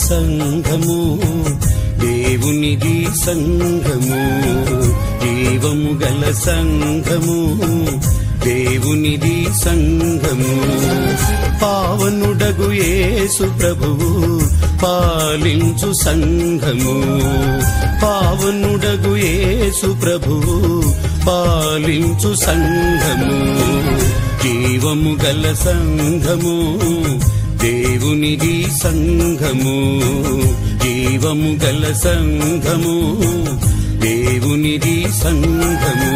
సంఘము, దేవునిది సంఘము. జీవము గల సంఘము, దేవునిది సంఘము. పావనుడగు యేసు ప్రభువు పాలించు సంఘము. పావనుడగు యేసు ప్రభువు పాలించు సంఘము. జీవము గల సంఘము, దేవునిది సంఘము. జీవము గల సంఘము, దేవునిది సంఘము.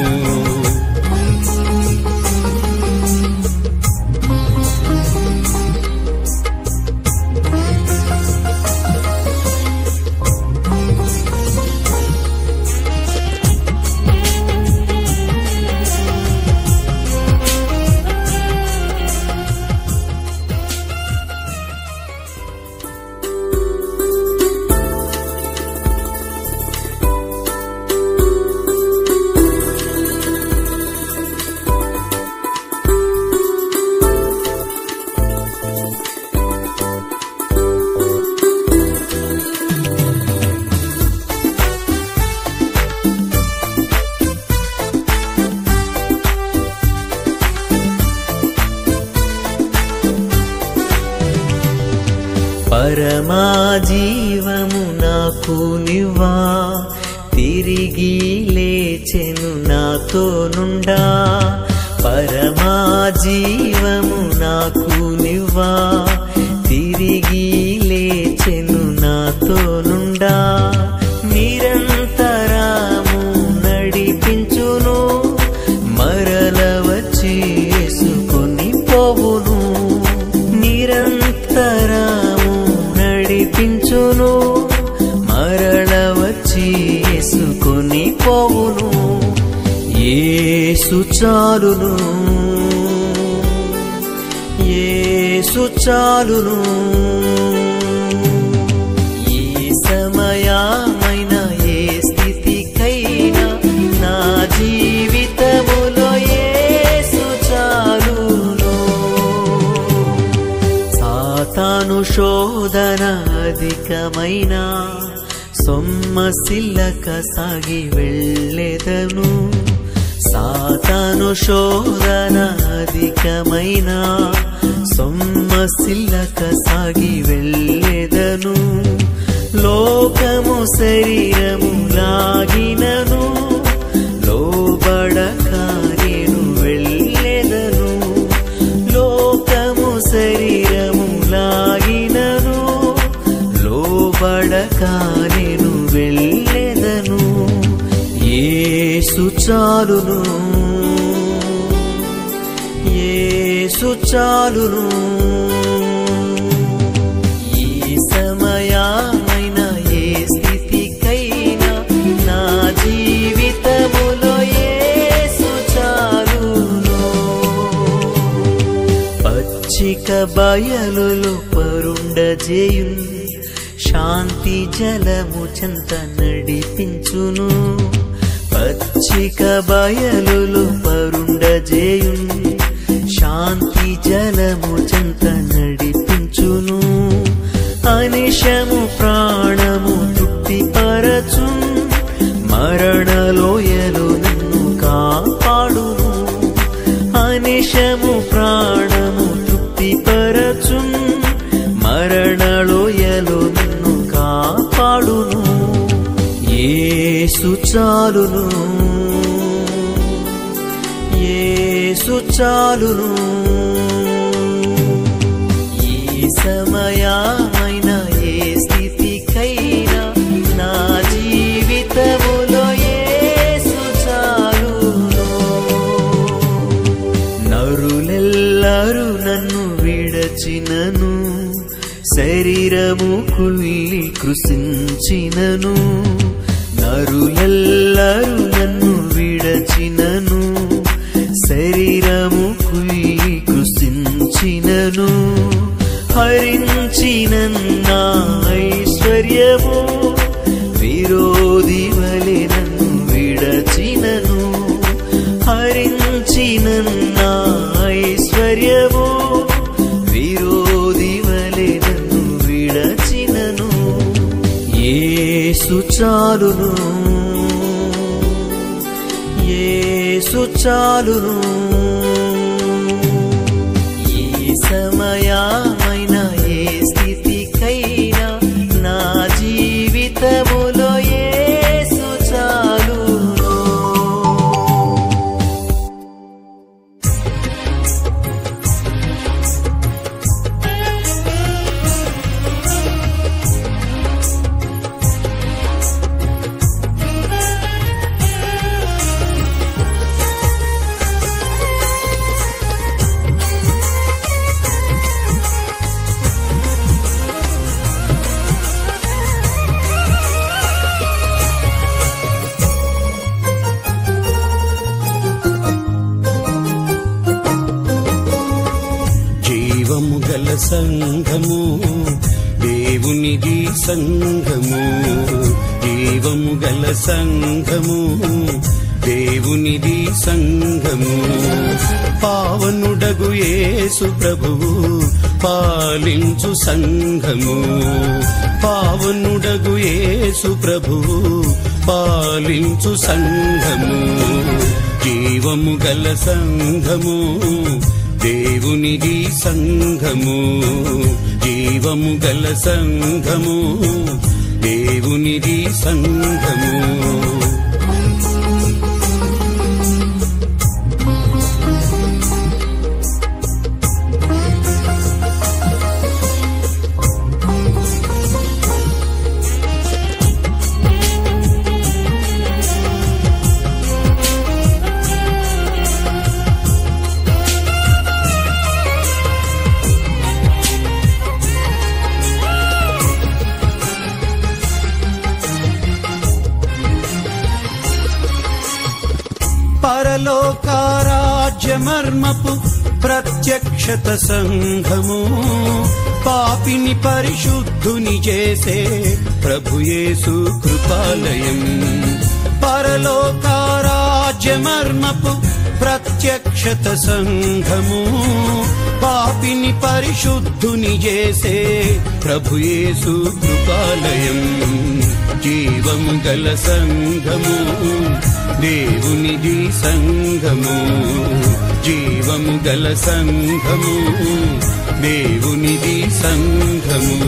పరమా జీవము నాకు నివ్వా, తిరిగి లేచెను నాతో నుండా. పరమా జీవము నాకు నివ్వా, తిరిగి లేచెను నాతో నుండా. నిరంతరము నడిపించును, మరల వచ్చి యేసుకొని పోవును. నిరంతరము నడిపించును, మరల వచ్చి యేసుకొని పోవును. యేసు చాలును, యేసు చాలును. ఏ సమయమైన ఏ స్థితికైనా నా జీవితములో యేసు చాలును. సాతాను శోధన అధికమైన సొమ్మసిల్లక సాగి వెళ్ళెదను. సాతాను శోధన అధికమైన సొమ్మసిల్లక సాగి వెళ్ళెదను. లోకము శరీరము లాగినను, లోబడక నేను వెళ్ళెదను. లోకము శరీరము లాగినను, లోబడక నేను వెళ్ళెదను. యేసు చాలును, యేసు చాలును. ఏ సమయమైన ఏ స్థితికైనా నా జీవితములో యేసు చాలును. పచ్చిక బయలులో పరుండజేయును, శాంతి జలము చెంత నడిపించును. పచ్చిక బయలులు పరుండజేయును, శాంతి జలము చెంత నడిపించును. అనిశము ప్రాణము తృప్తిపరచు, మరణలోయలు నన్ను కాపాడును. అనిశము ప్రాణము తృప్తిపరచు, మరణలోయలు నన్ను కాపాడును. యేసు చాలును, యేసు చాలును. ఏ సమయమైన ఏ స్థితికైనా నా జీవితములో యేసు చాలును. నరులెల్లరూ నన్ను విడచినను, శరీరము కుళ్ళి కృశించినను. నరులెల్లరూ నన్ను విడచినను, శరీరము కుళ్ళి కృశించినను. హరించినన్న ఐశ్వర్యము, విరోధి వలె నన్ను విడచినను. హరించినన్న ఐశ్వర్యము, విరోధి వలె నన్ను విడచినను. చాలును, యేసు చాలును. ఏ సమయమైనా ఏ స్థితికైనా నా జీవితములో యేసు చాలును. జీవము గల సంఘము దేవునిది సంఘము, జీవము గల సంఘము దేవునిది సంఘము. పావనుడగు యేసు ప్రభువు పాలించు సంఘము, పావనుడగు యేసు ప్రభువు పాలించు సంఘము. జీవము గల సంఘము దేవునిది సంఘము, జీవము గల సంఘము దేవునిది సంఘము. పరలోకారాజ్యమర్మపు ప్రత్యక్షత సంఘము, పాపిని పరిశుద్ధుని చేసే ప్రభుయేసు కృపాలయం. పరలోకారాజ్యమర్మపు ప్రత్యక్షత సంఘము, పాపిని పరిశుద్ధుని చేసే ప్రభుయేసు కృపాలయం. జీవము గల సంఘము దేవునిది సంఘము, జీవము గల సంఘము దేవునిది సంఘము.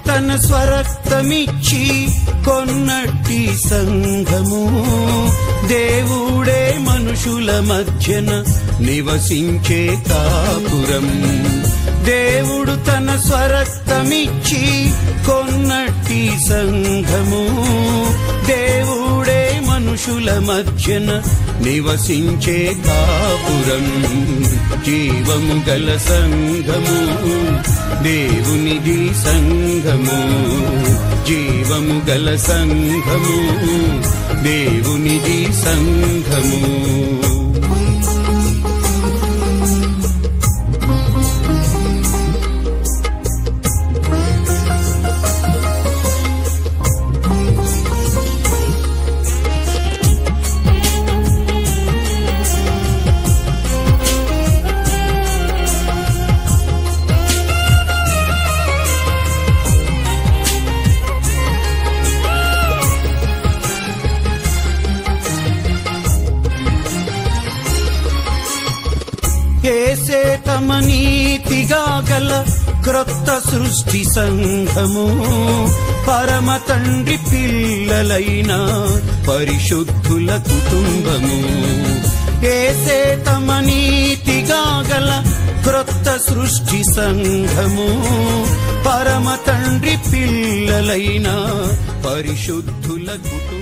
తన స్వరక్తమిచ్చి కొన్నట్టి సంఘము, దేవుడే మనుషుల మధ్యన నివసించే కాపురం. దేవుడు తన స్వరక్తమిచ్చి కొన్నట్టి సంఘము, దేవుడే మనుషుల మధ్యన నివసించే కాపురం. జీవము గల సంఘము దేవునిది సంఘము, జీవము గల సంఘము దేవునిది సంఘము. యేసే తమ నీతిగా గల క్రొత్త సృష్టి సంఘము, పరమ తండ్రి పిల్లలైన పరిశుద్ధుల కుటుంబము. యేసే తమ నీతిగా గల క్రొత్త సృష్టి సంఘము, పరమ తండ్రి పిల్లలైన పరిశుద్ధుల కుటుంబము.